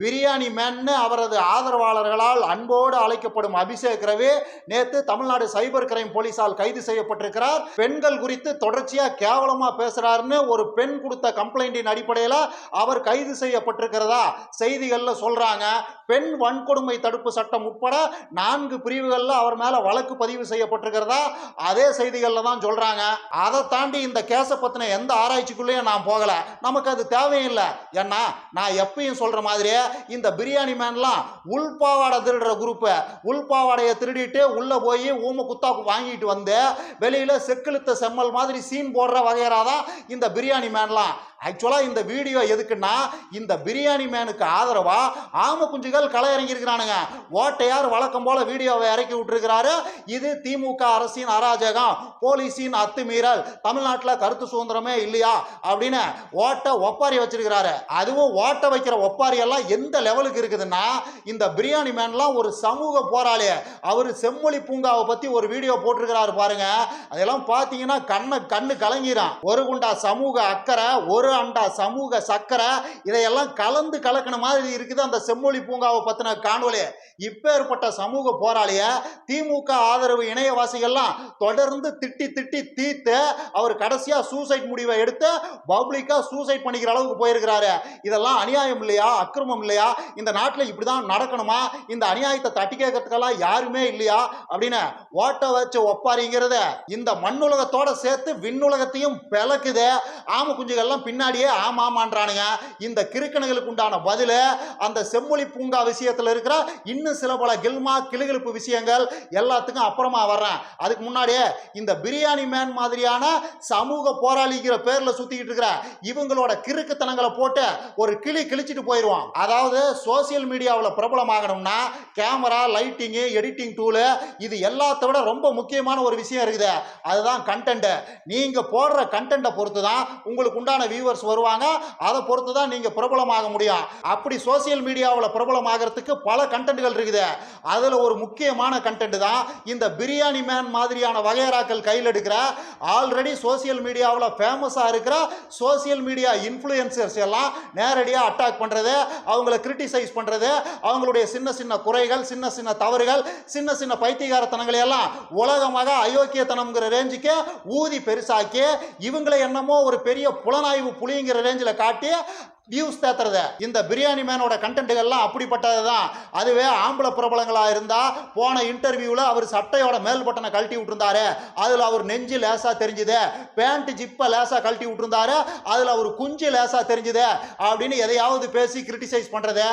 பிரியாணி மேன்னு அவரது ஆதரவாளர்களால் அன்போடு அழைக்கப்படும் அபிஷேக் ரவி நேற்று தமிழ்நாடு சைபர் கிரைம் போலீசால் கைது செய்யப்பட்டிருக்கிறார். பெண்கள் குறித்து தொடர்ச்சியா கேவலமா பேசுறாருன்னு ஒரு பெண் கொடுத்த கம்ப்ளைண்டின் அடிப்படையில் அவர் கைது செய்யப்பட்டிருக்கிறதா செய்திகள்ல சொல்றாங்க. பெண் வன்கொடுமை தடுப்பு சட்டம் உட்பட 4 பிரிவுகள்ல அவர் மேல வழக்கு பதிவு செய்யப்பட்டிருக்கிறதா அதே செய்திகள்ல தான் சொல்றாங்க. அதை தாண்டி இந்த கேஸை பத்தின எந்த ஆராய்ச்சிக்குள்ளேயும் நான் போகல, நமக்கு அது தேவையில்லை. ஏன்னா நான் எப்பயும் சொல்ற மாதிரியே இந்த பிரியாணி மேன்லாம் உள்பாவாடை திருடுற குரூப், உள்பாவாடையை திருடிட்டு உள்ள போய் ஊம குத்தா வாங்கிட்டு வந்து வெளியில செக்கிழுத்த செம்மல் மாதிரி சீன் போடுற வகையறாதான் இந்த பிரியாணி மேன்லாம். ஆக்சுவலா இந்த வீடியோ எதுக்குன்னா இந்த பிரியாணி மேனுக்கு ஆதரவா ஆம குஞ்சுகள் களை இறங்கி இருக்கிறானுங்க. ஓட்டையார் வழக்கம் போல வீடியோவை இறக்கி விட்டுருக்கிறாரு. இது திமுக அரசின் அராஜகம், போலீஸின் அத்துமீறல், தமிழ்நாட்டில் கருத்து சுதந்திரமே இல்லையா அப்படின்னு ஓட்டை ஒப்பாரி வச்சிருக்கிறாரு. அதுவும் ஓட்டை வைக்கிற ஒப்பாரி எல்லாம் எந்த லெவலுக்கு இருக்குதுன்னா இந்த பிரியாணி மேன்லாம் ஒரு சமூக போராளி. அவர் செம்மொழி பூங்காவை பத்தி ஒரு வீடியோ போட்டிருக்கிறாரு பாருங்க. அதெல்லாம் பார்த்தீங்கன்னா கண்ணு கலங்கிடும். ஒரு குண்டா சமூக அக்கறை, ஒரு அண்டா சமூக சக்கரை, இதையெல்லாம் கலந்து கலக்கின மாதிரி இருக்குது அந்த செம்மொழி பூங்காவை பத்தின காணொலி. இப்பேற்பட்ட சமூக போராளிய திமுக ஆதரவு இணையவாசிகள்லாம் தொடர்ந்து திட்டி திட்டி தீர்த்து அவர் கடைசியா சூசைட் முடிவை எடுத்து பப்ளிக்கா சூசைட் பண்ணிக்கிற அளவுக்கு போயிருக்கிறாரு. இதெல்லாம் அநியாயம் இல்லையா, அக்கிரமம் இல்லையா? இந்த நாட்டில் இப்படிதான் நடக்கணுமா? இந்த அநியாயத்தை தட்டி கேட்கறதுக்கெல்லாம் யாருமே இல்லையா அப்படின்னு ஓட்ட வச்ச ஒப்பாரிங்கிறத இந்த மண்ணுலகத்தோட சேர்த்து விண்ணுலகத்தையும் பிளக்குது. ஆம குஞ்சுகள்லாம் பின்னாடியே ஆமாமான்றானுங்க. இந்த கிறுக்கணுகளுக்கு உண்டான பதில அந்த செம்மொழி பூங்கா விஷயத்தில் இருக்கிற இன்னும் சில பல கில்மா கிளுகிழுப்பு விஷயங்கள் எல்லாத்துக்கும் அப்புறமா வர்றேன். அதுக்கு முன்னாடியே இந்த பிரியாணி மேன் மாதிரியான சமூக போராளிங்கிற பேர்ல சுத்திக்கிட்டு இருக்கிற இவங்களோட கிறுக்குத்தனங்களை போட்டு ஒரு கிழிச்சிட்டு போயிடுவான். அதாவது சோசியல் மீடியாவில் பிரபலமாகணும்னா கேமரா, லைட்டிங், எடிட்டிங் டூலு, இது எல்லாத்த விட ரொம்ப முக்கியமான ஒரு விஷயம் இருக்குது. அதுதான் கண்டென்ட். நீங்க போடுற கண்டென்ட்டை பொறுத்து தான் உங்களுக்கு உண்டான வியூவர்ஸ் வருவாங்க. அதை பொறுத்து தான் நீங்க பிரபலமாக முடியும். அப்படி சோசியல் மீடியாவில் பிரபலமாகிறதுக்கு பல கண்டென்ட்கள் இருக்குது. அதுல ஒரு முக்கியமான கண்டென்ட் தான் இந்த பிரியாணி மேன் மாதிரியான வகையறாக்கள் கையில் எடுக்கிற ஆல்ரெடி சோசியல் மீடியாவில் ஃபேமஸா இருக்கிற சோசியல் மீடியா இன்ஃப்ளூயன்சர்ஸ் எல்லாம் நேரடியாக அட்டாக் பண்றது, அவங்கள கிரிட்டிசைஸ் பண்றது, அவங்களுடைய சின்ன சின்ன குறைகள், சின்ன சின்ன தவறுகள், சின்ன சின்ன பைத்தியகாரத்தனங்களை எல்லாம் உலகமாக அயோக்கியத்தனம்ங்கிற ரேஞ்சுக்கு ஊதி பெருசாக்கி இவங்களை என்னமோ ஒரு பெரிய புலனாய்வு புலிங்கிற ரேஞ்சில் காட்டி வியூஸ் தேத்துறது. இந்த பிரியாணி மேனோட கண்டென்ட்டுகள்லாம் அப்படிப்பட்டது தான். அதுவே ஆம்பளை பிரபலங்களா இருந்தா போன இன்டர்வியூல அவர் சட்டையோட மேல் பட்டனை கழட்டி விட்டுருந்தாரு, அதுல அவர் நெஞ்சு லேசா தெரிஞ்சுது, பேண்ட் ஜிப்பை லேசா கழட்டி விட்டுருந்தாரு, அதுல அவர் குஞ்சு லேசா தெரிஞ்சுது அப்படின்னு எதையாவது பேசி கிரிட்டிசைஸ் பண்றது.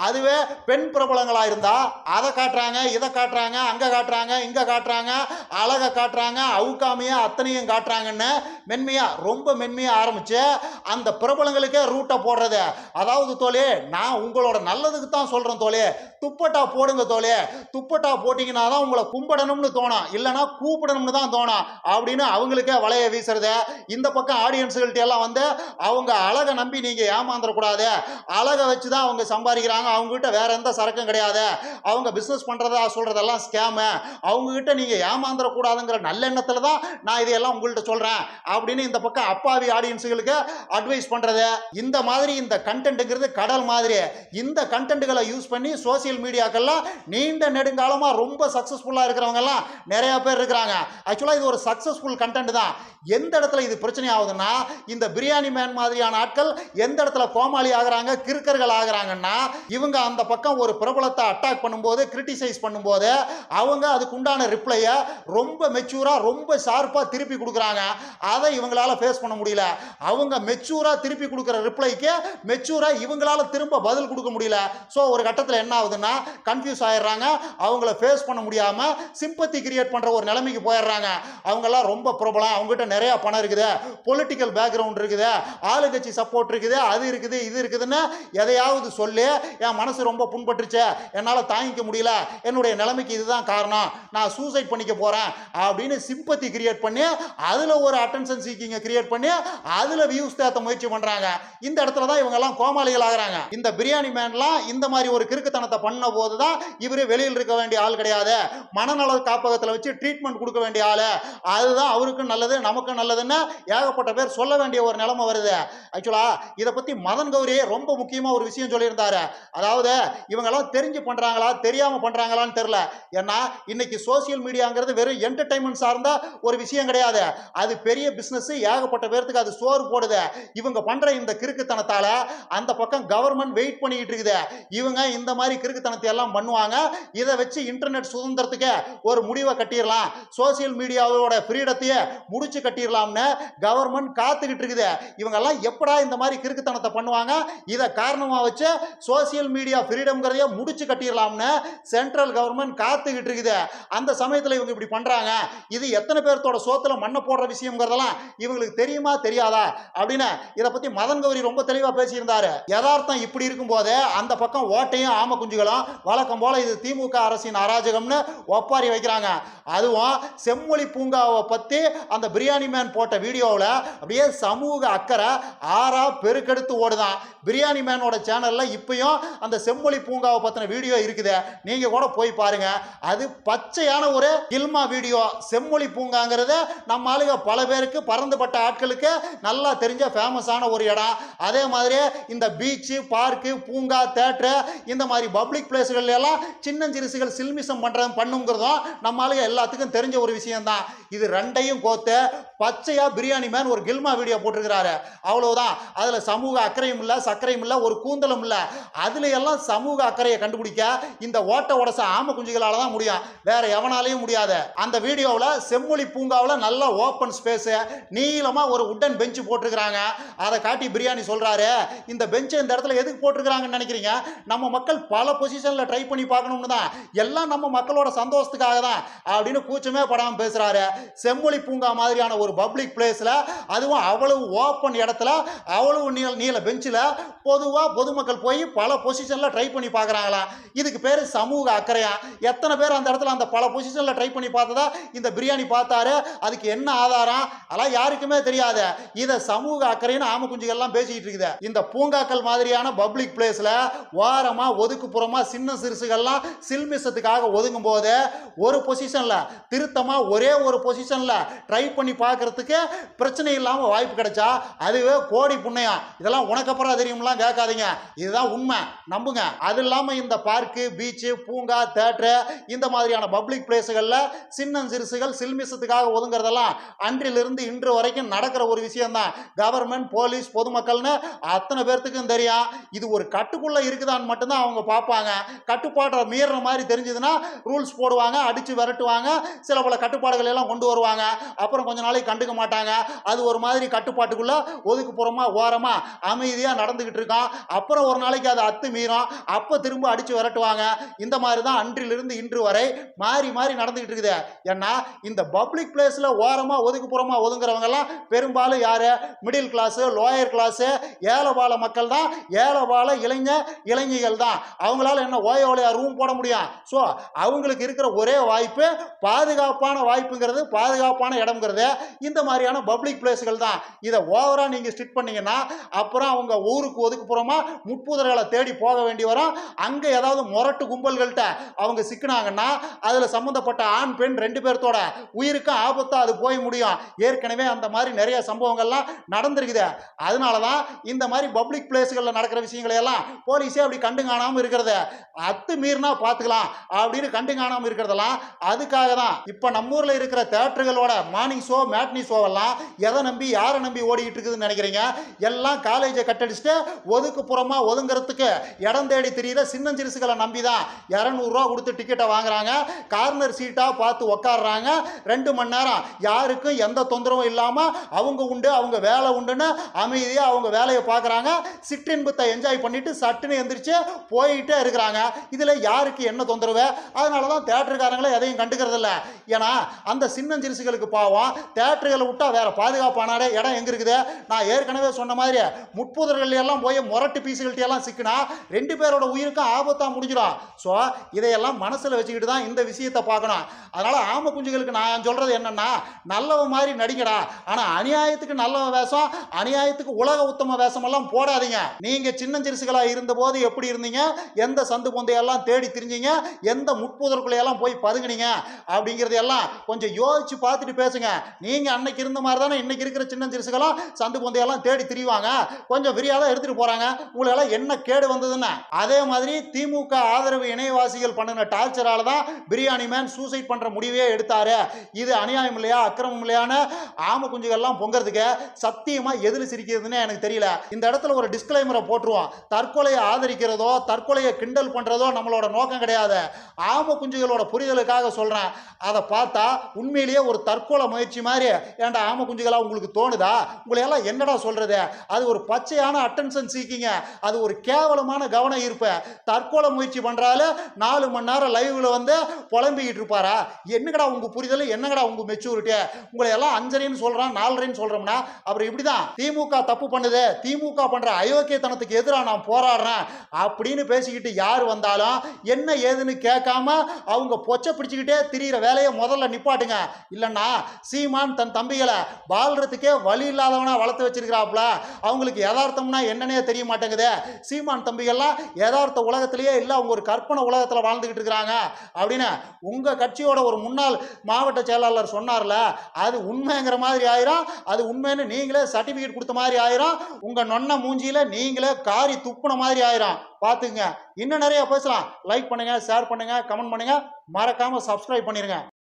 அதுவே பெண் பிரபலங்களா இருந்தா அதை காட்டுறாங்க, இதை காட்டுறாங்க, அங்க காட்டுறாங்க, இங்க காட்டுறாங்க, அழகை காட்டுறாங்க, அவுக்காமையா அத்தனையும் காட்டுறாங்கன்னு மென்மையா, ரொம்ப மென்மையா ஆரம்பிச்சு அந்த பிரபலங்களுக்கே ரூட்டை போடுறது. அதாவது தோழி, நான் உங்களோட நல்லதுக்கு தான் சொல்றேன் தோழி, துப்பட்டா போடுங்க தோழி, துப்பட்டா போட்டீங்கன்னா தான் உங்களை கும்பிடணும்னு தோணும், இல்லைன்னா கூப்பிடணும்னு தான் தோணும் அப்படின்னு அவங்களுக்கே வலைய வீசுறது. இந்த பக்கம் ஆடியன்ஸுகள்ட்ட எல்லாம் வந்து அவங்க அழகை நம்பி நீங்க ஏமாந்துடக்கூடாது, அழகை வச்சு தான் அவங்க சம்பாதிக்கிறாங்க, அவங்க கிட்ட வேற எந்த சரக்கும் கிடையாது, அவங்க பிசினஸ் பண்றதா சொல்றதெல்லாம் ஸ்கேமு, அவங்க கிட்ட நீங்க ஏமாந்துடக்கூடாதுங்கிற நல்லெண்ணத்துல தான் நான் இதையெல்லாம் உங்கள்கிட்ட சொல்றேன் அப்படின்னு இந்த பக்கம் அப்பாவி ஆடியன்ஸுகளுக்கு அட்வைஸ் பண்றது. இந்த மாதிரி இந்த கண்டென்ட்ங்கிறது கடல் மாதிரி. இந்த கண்டென்ட்களை யூஸ் பண்ணி சோசியல் மீடியாக்கெல்லாம் நீண்ட நெடுங்காலமா ரொம்ப சக்சஸ்ஃபுல்லா இருக்கிறவங்க எல்லாம் நிறைய பேர் இருக்கிறாங்க. ஆக்சுவலா இது ஒரு சக்சஸ்ஃபுல் கண்டென்ட் தான். எந்த இடத்துல இது பிரச்சனை ஆகுதுன்னா இந்த பிரியாணி மேன் மாதிரியான ஆட்கள் எந்த இடத்துல கோமாளி ஆகுறாங்க, கிறுக்கர்கள் ஆகுறாங்கன்னா இவங்க அந்த பக்கம் ஒரு பிரபலத்தை அட்டாக் பண்ணும்போது, கிரிட்டிசைஸ் பண்ணும்போது அவங்க அதுக்கு உண்டான ரிப்ளையை ரொம்ப மெச்சூரா, ரொம்ப ஷார்ப்பா திருப்பி கொடுக்குறாங்க. அதை இவங்களால ஃபேஸ் பண்ண முடியல. அவங்க மெச்சூரா திருப்பி கொடுக்குற ரிப்ளைக்கு மெச்சூரா இவங்களால திரும்ப பதில் கொடுக்க முடியல. ஸோ ஒரு கட்டத்தில் என்ன ஆகுதுன்னா கன்ஃபியூஸ் ஆயிடுறாங்க. அவங்கள ஃபேஸ் பண்ண முடியாம சிம்பத்தி கிரியேட் பண்ற ஒரு நிலைமைக்கு போயிடுறாங்க. அவங்கெல்லாம் ரொம்ப பிரபலம், அவங்ககிட்ட நிறைய பணம் இருக்குது, பொலிட்டிக்கல் பேக்ரவுண்ட் இருக்குது, ஆளுங்கட்சி சப்போர்ட் இருக்குது, அது இருக்குது, இது இருக்குதுன்னு எதையாவது சொல்லி என் மனசு ரொம்ப புண்பட்டுருச்சு, என்னால் தாங்கிக்க முடியல, என்னுடைய நிலைமைக்கு இதுதான் காரணம், நான் சூசைட் பண்ணிக்க போறேன் அப்படின்னு சிம்பத்தி கிரியேட் பண்ணி அதுல ஒரு அட்டென்ஷன் சீக்கிங்க கிரியேட் பண்ணி அதுல வியூஸ் தேத்த முயற்சி பண்றாங்க. இந்த இடத்துல தான் இவங்க எல்லாம் கோமாளிகள் ஆகுறாங்க. இந்த பிரியாணி மேன்லாம் இந்த மாதிரி ஒரு கிறுக்குத்தனத்தை பண்ண போதுதான் இவரு வெளியில் இருக்க வேண்டிய ஆள் கிடையாது, மனநல காப்பகத்தில் வச்சு ட்ரீட்மெண்ட் கொடுக்க வேண்டிய ஆளு, அதுதான் அவருக்கும் நல்லது நமக்கும் நல்லதுன்னு ஏகப்பட்ட பேர் சொல்ல வேண்டிய ஒரு நிலைமை வருது. ஆக்சுவலா இதை பத்தி மதன் கௌரி ரொம்ப முக்கியமா ஒரு விஷயம் சொல்லியிருந்தாரு. அதாவது இவங்கெல்லாம் தெரிஞ்சு பண்றாங்களா தெரியாம பண்றாங்களான்னு தெரியல. ஏன்னா இன்னைக்கு சோசியல் மீடியாங்கிறது வெறும் என்டர்டைன்மெண்ட் சார்ந்த ஒரு விஷயம் கிடையாது, அது பெரிய பிசினஸ், ஏகப்பட்ட பேருக்கு அது சோறு போடுது. இவங்க பண்ற இந்த கிறுக்குத்தனத்தால அந்த பக்கம் கவர்மெண்ட் வெயிட் பண்ணிட்டு இருக்குது. இவங்க இந்த மாதிரி கிறுக்குத்தனத்தை எல்லாம் பண்ணுவாங்க. இதை வச்சு இன்டர்நெட் சுதந்திரத்துக்கு ஒரு முடிவை கட்டிடலாம், சோசியல் மீடியாவோட ஃப்ரீடத்தையே முடிச்சு கட்டிடலாம்னு கவர்மெண்ட் காத்துக்கிட்டு இருக்குது. இவங்க எல்லாம் எப்படா இந்த மாதிரி கிறுக்குத்தனத்தை பண்ணுவாங்க, இதை காரணமா வச்சு சோசியல் மீடியா ஃப்ரீடம்ங்கிறதையே முடிச்சு கட்டிடலாம்னு சென்ட்ரல் கவர்மெண்ட் காத்துக்கிட்டு இருக்குது. அந்த சமயத்தில் இவங்க இப்படி பண்றாங்க. இது எத்தனை பேர்த்தோட சோத்துல மண்ணை போடுற விஷயம்ங்கிறதெல்லாம் இவங்களுக்கு தெரியுமா தெரியாதா அப்படின்னு இதை பத்தி மதன் கௌரி ரொம்ப தெளிவா பேசியிருந்தாரு. யதார்த்தம் இப்படி இருக்கும் போது அந்த பக்கம் ஓட்டையும் ஆம குஞ்சுகளும் வழக்கம் போல இது திமுக அரசின் அராஜகம்னு ஒப்பாரி வைக்கிறாங்க. அதுவும் செம்மொழி பூங்காவை பத்தி அந்த பிரியாணி மேன் போட்ட வீடியோவில் அப்படியே சமூக அக்கறை ஆறா பெருக்கெடுத்து ஓடுதான். பிரியாணி மேனோட சேனல்ல இப்பயும் அந்த செம்மொழி பூங்காவை பத்தின வீடியோ இருக்குது, நீங்க கூட போய் பாருங்க. அது பச்சையான ஒரு கில்மா வீடியோ. செம்மொழி பூங்காங்கிறது நம்ம ஆளுங்க பல பேருக்கு பறந்துபட்ட ஆட்களுக்கு நல்லா தெரிஞ்ச ஃபேமஸான ஒரு இடம். அதே மாதிரி இந்த பீச்சு, பார்க்கு, பூங்கா, தேட்டரு, இந்த மாதிரி பப்ளிக் பிளேஸ்கள் எல்லாம் சின்னஞ்சிறுசுகள் சில்மிசம் பண்ணுங்கிறதும் நம்ம ஆளுங்க எல்லாத்துக்கும் தெரிஞ்ச ஒரு விஷயம் தான். இது ரெண்டையும் கோத்து பச்சையா பிரியாணி மேன் ஒரு கில்மா வீடியோ போட்டிருக்கிறாரு. அவ்வளவுதான். அதுல சமூக அக்கறையும் இல்ல, சக்கரையும் இல்ல, ஒரு கூந்தலும் இல்ல. அதுல எல்லாம் சமூக அக்கறையை கண்டுபிடிக்க இந்த ஓட்ட உடச ஆம குஞ்சுகளால தான் முடியும், வேற எவனாலையும் முடியாது. அந்த வீடியோவில் செம்மொழி பூங்காவில் நல்ல ஓப்பன் ஸ்பேஸ், நீளமா ஒரு உட்டன் பெஞ்ச் போட்டிருக்கிறாங்க. அதை காட்டி பிரியாணி சொல்றாரு, இந்த பெஞ்சை இந்த இடத்துல எதுக்கு போட்டிருக்கிறாங்கன்னு நினைக்கிறீங்க? நம்ம மக்கள் பல பொசிஷன்ல ட்ரை பண்ணி பார்க்கணும்னு தான், எல்லாம் நம்ம மக்களோட சந்தோஷத்துக்காக தான் அப்படின்னு கூச்சமே படாம பேசுறாரு. செம்மொழி பூங்கா மாதிரியான ஒரு பப்ளிக் பிளேஸ்ல, அதுவும் அவ்வளவு ஓப்பன் இடத்துல, அவ்வளவு நீள பெஞ்சில் பொதுவா பொதுமக்கள் போய் பல பொசிஷன்ல ட்ரை பண்ணி பார்க்கறாங்களா? இதுக்கு பேரு சமூக அக்கறையா? எத்தனை பேர் அந்த இடத்துல அந்த பல பொசிஷன்ல ட்ரை பண்ணி பார்த்ததா இந்த பிரியாணி பார்த்தாரு? அதுக்கு என்ன ஆதாரம்? அதெல்லாம் யாருக்குமே தெரியாது. இதை சமூக அக்கறைன்னு ஆம குஞ்சுகள்லாம் பேசிக்கிட்டு இருக்குது. இந்த பூங்காக்கள் மாதிரியான பப்ளிக் பிளேஸ்ல ஓரமா ஒதுக்குப்புறமா சின்ன சிறுசுகள்லாம் சில்மிசத்துக்காக ஒதுங்கும் போது ஒரு பொசிஷன்ல திருத்தமா ஒரே ஒரு பொசிஷன்ல ட்ரை பண்ணி பார்க்கறதுக்கு பிரச்சனை இல்லாம வாய்ப்பு கிடைச்சா அதுவே கோடி புண்ணியம். இதெல்லாம் உனக்கு அப்புறம் தெரியும்லாம் கேட்காதீங்க, இதுதான் உண்மை, நம்புங்க. அது இல்லாம இந்த பார்க்கு, பீச்சு, பூங்கா, தேட்டரு, இந்த மாதிரியான பப்ளிக் பிளேஸுகள்ல சின்ன சிறுசுகள் சில்மிசத்துக்காக ஒதுங்கிறதெல்லாம் அன்றிலிருந்து இன்று வரைக்கும் நடக்கிற ஒரு விஷயம் தான். கவர்மெண்ட், போலீஸ், பொதுமக்கள்னு அத்தனை பேர்த்துக்கும் தெரியும். இது ஒரு கட்டுக்குள்ள இருக்குதான்னு மட்டும்தான் அவங்க பார்ப்பாங்க. கட்டுப்பாட்டை மீறுற மாதிரி தெரிஞ்சதுன்னா ரூல்ஸ் போடுவாங்க, அடிச்சு விரட்டுவாங்க, சில பல கட்டுப்பாடுகள் எல்லாம் கொண்டு வருவாங்க. அப்புறம் கொஞ்ச நாளைக்கு கண்டுக்க மாட்டாங்க. அது ஒரு மாதிரி கட்டுப்பாட்டுக்குள்ள ஒதுக்குப்புறமா ஓரமா அமைதியா நடந்துகிட்டு இருக்கான். அப்புறம் ஒரு நாளைக்கு அது அத்து மீறும், அப்ப திரும்ப அடிச்சு விரட்டுவாங்க. இந்த மாதிரி தான் அன்றிலிருந்து இன்று வரை மாறி மாறி நடந்துகிட்டு இருக்குது. ஏன்னா இந்த பப்ளிக் பிளேஸ்ல ஓரமா ஒதுக்குப்புறமா ஒதுங்குறவங்க எல்லாம் பெரும்பாலும் யாரு? மிடில் கிளாஸ், லோயர் கிளாஸ், ஏழைபால மக்கள் தான், ஏழைபால இளைஞர்கள் தான். அவங்களால என்ன ஓயோலையா ரூம் போட முடியும்? ஸோ அவங்களுக்கு இருக்கிற ஒரே வாய்ப்பு பாதுகாப்பான வாய்ப்புங்கிறது, பாதுகாப்பான இடம்ங்கிறது இந்த மாதிரியான பப்ளிக் பிளேஸ்கள் தான். இதை ஓவரா நீங்க ஸ்ட்ரிக்ட் பண்ணீங்கன்னா அப்புறம் அவங்க ஊருக்கு ஒதுக்குப்புறமா முட்புதர்களை தேடி போக வேண்டி வரும். அங்க ஏதாவது முரட்டு கும்பல்கள்கிட்ட அவங்க சிக்கினாங்கன்னா அதுல சம்பந்தப்பட்ட ஆண் பெண் ரெண்டு பேர்த்தோட உயிருக்கும் ஆபத்தா அது போய் முடியும். ஏற்கனவே அந்த மாதிரி நிறைய சம்பவங்கள்லாம் நடந்திருக்குது. அதனாலதான் இந்த மாதிரி பப்ளிக் பிளேஸ்களில் நடக்கிற விஷயங்களை எல்லாம் போலீஸே அப்படி கண்டு காணாம இருக்கிறத, அத்து மீறினா பார்த்துக்கலாம் அப்படின்னு கண்டு காணாம இருக்கிறதெல்லாம் அதுக்காக தான். இப்ப நம்ம ஊர்ல இருக்கிற தியேட்டர்களோட மார்னிங் ஷோ, மேட்னி ஷோவெல்லாம் எதை நம்பி யாரை நம்பி ஓடிக்கிட்டு இருக்குதுன்னு நினைக்கிறீங்க? எல்லாம் காலேஜை கட்டடிச்சுட்டு ஒதுக்குப்புறமா ஒதுங்கிறதுக்கு இடம் தேடி தெரியுற சின்னஞ்சிறுசுகளை நம்பி தான் 200 ரூபா கொடுத்து டிக்கெட்டை வாங்குறாங்க. கார்னர் சீட்டா பார்த்து உக்காடுறாங்க. 2 மணி நேரம் யாருக்கும் எந்த தொந்தரவும் இல்லாம அவங்க உண்டு, அவங்க வேலை உண்டுன்னு அமைதியா அவங்க வேலையை பார்க்குறாங்க. சிற்றின்பத்தை என்ஜாய் பண்ணிட்டு சட்டுன்னு எந்திரிச்சு போயிட்டே இருக்கிறாங்க. இதுல யாருக்கு என்ன தொந்தரவு? அதனாலதான் தியேட்டருக்காரங்களே எதையும் கண்டுக்கிறது இல்லை. ஏன்னா அந்த சின்னஞ்சிறுசுகளுக்கு பாவம் தியேட்டர்களை விட்டா வேற பாதுகாப்பான இடம் எங்க இருக்குது? நான் ஏற்கனவே சொன்ன மாதிரி முட்புதர்கள் எல்லாம் போய் முரட்டு பீசுகள்ட்ட எல்லாம் சிக்கினா 2 பேரோட உயிருக்கும் ஆபத்தா முடிஞ்சிடும். ஸோ இதையெல்லாம் மனசுல வச்சுக்கிட்டு தான் இந்த விஷயத்தை பார்க்கணும். அதனால ஆம குஞ்சுகளுக்கு நான் சொல்றது என்னன்னா, நல்லவ மாதிரி நடிங்கடா, ஆனா அநியாயத்துக்கு நல்லவ வேஷம், அநியாயத்துக்கு உலக உத்தம வேஷம் வேஷமெல்லாம் போடாதீங்க. நீங்க சின்னஞ்சிறுசுகளா இருந்தபோது எப்படி இருந்தீங்க, எந்த சந்து பொந்தையெல்லாம் தேடி திரிஞ்சீங்க, எந்த முட்புதற்குள்ளையெல்லாம் போய் பதுங்குனீங்க அப்படிங்கிறதையெல்லாம் கொஞ்சம் யோசிச்சு பார்த்துட்டு பேசுங்க. நீங்க அன்னைக்கு இருந்த மாதிரி தானே இன்னைக்கு இருக்கிற சின்னஞ்சிறுசுகளும் சந்து பொந்தையெல்லாம் தேடி திரிவாங்க. கொஞ்சம் விரியாதான் எடுத்துட்டு போறாங்க. உங்களெல்லாம் என்ன கேடு வந்ததுன்னு. அதே மாதிரி திமுக ஆதரவு இணையவாசிகள் பண்ணின டார்ச்சரால தான் பிரியாணி மேன் சூசைட் பண்ற முடிவே எடுத்தாரு. இது அநியாயம் இல்லையா, அக்கிரமம் இல்லையான்னு ஆம குஞ்சுகள்லாம் பொங்கறதுக்கு சத்தியமா எதுல சிரிக்கிறதுன்னு எனக்கு தெரியல. இந்த இடத்துல ஒரு டிஸ்க்ளைமரை போட்டுருவோம். தற்கொலையை ஆதரிக்கிறதோ தற்கொலையை கிண்டல் பண்றதோ நம்மளோட நோக்கம் கிடையாது. ஆம குஞ்சுகளோட புரிதலுக்காக சொல்றேன். அதை பார்த்தா உண்மையிலேயே ஒரு தற்கொலை முயற்சி மாதிரி ஏன்டா ஆம குஞ்சுகளா உங்களுக்கு தோணுதா? உங்களை எல்லாம் என்னடா சொல்றது? அது ஒரு பச்சையான அட்டென்ஷன் சீக்கிங்க. அது ஒரு கேவலமான கவன ஈர்ப்பு. தற்கொலை முயற்சி பண்றால 4 மணி நேரம் லைவ்ல வந்து புலம்பிக்கிட்டு இருப்பாரா? என்னங்கடா உங்க புரிதல், என்னங்கடா உங்க மெச்சூரிட்டி? உங்களை எல்லாம் 5.5ன்னு சொல்றான், 4.5ன்னு சொல்றோம்னா அப்புறம் இப்படிதான் திமுக தப்பு பண்ணுது, திமுக பண்ற அயோக்கியத்தனத்துக்கு எதிராக நான் போராடுறேன் அப்படின்னு பேசிக்கிட்டு யார் வந்தாலும் என்ன ஏதுன்னு கேட்காம அவங்க பொச்சை பிடிச்சுக்கிட்டே திரியிற வேலையை முதல்ல நிப்பாட்டுங்க. இல்லைன்னா சீமான் தன் தம்பிகளை வாழ்றதுக்கே வழி இல்லாதவனா வளர்த்து வச்சிருக்கிறாப்ல. அவங்களுக்கு யதார்த்தம்னா என்னன்னே தெரிய மாட்டேங்குது. சீமான் தம்பிகள்லாம் யதார்த்த உலகத்திலேயே இல்லை, அவங்க ஒரு கற்பனை உலகத்தில் வாழ்ந்துகிட்டு இருக்கிறாங்க அப்படின்னு உங்க கட்சியோட ஒரு முன்னாள் மாவட்ட செயலாளர் சொன்னார்ல, அது உண்மைங்கிற மாதிரி ஆயிரும். அது உண்மைன்னு நீங்களே சர்டிபிகேட் கொடுத்த மாதிரி ஆயிரும். உங்க நொன்ன மூஞ்சியில நீங்களே காரி துப்புன மாதிரி ஆயிரும். பாத்துங்க. இன்னும் நிறைய பேசலாம். லைக் பண்ணுங்க, ஷேர் பண்ணுங்க, கமெண்ட் பண்ணுங்க, மறக்காம சப்ஸ்கிரைப் பண்ணிருங்க.